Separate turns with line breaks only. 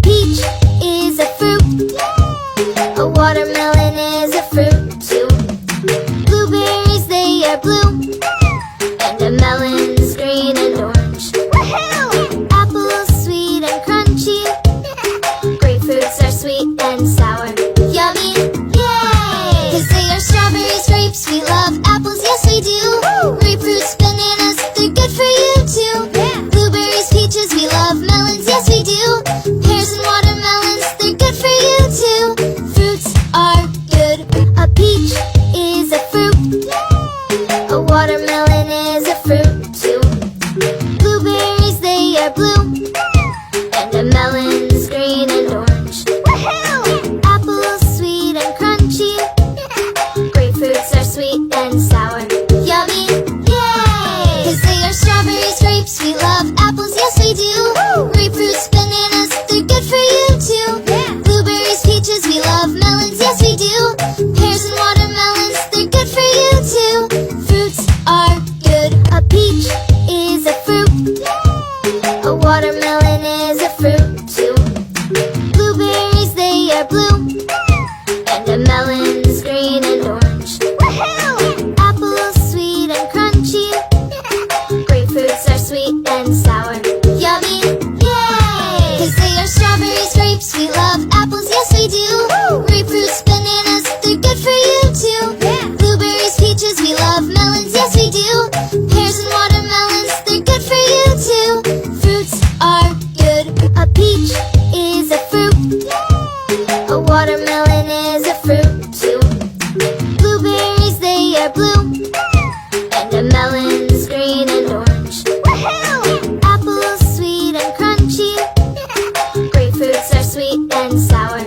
peach is a fruit. A watermelon is a fruit too. Blueberries, they are blue. And a melon's green and orange. Apples, sweet and crunchy. Grapefruits are sweet and sour. Yummy, yay! 'Cause they are strawberries, grapes, we love apples, yes we do. Grapefruits, bananas, they're good for you too. Blueberries, peaches, we love melons, yes we do. Pears and watermelons, they're good for you too. Fruits are good. A peach is a fruit. A watermelon is a fruit too. Blueberries, they are blue. And a melon's green and orange. Apples, sweet and crunchy. Grapefruits are sweet and sour. Yummy, yay! 'Cause they are strawberries, grapes, we love apples, yes we do. Grapefruits, bananas, they're good for you too. Blueberries, peaches, we love melons, yes we do. Pears and watermelons, they're good for you too. Fruits are good. A peach is a fruit. A watermelon is a fruit too. Blueberries, they are blue. And a melon's green and orange. Apples, sweet and crunchy. Grapefruits are sweet and sour. Yummy, yay! 'Cause they are strawberries, grapes, we love apples, yes we do. Grapefruits, bananas, they're good for you too. Blueberries, peaches, we love melons, yes we do. Pears and watermelons, they're good for you too. Fruits are good. A peach is a fruit. A watermelon is a fruit too. Blueberries, they are blue. And a melon's green and orange. Apples, sweet and crunchy. Grapefruits are sweet and sour.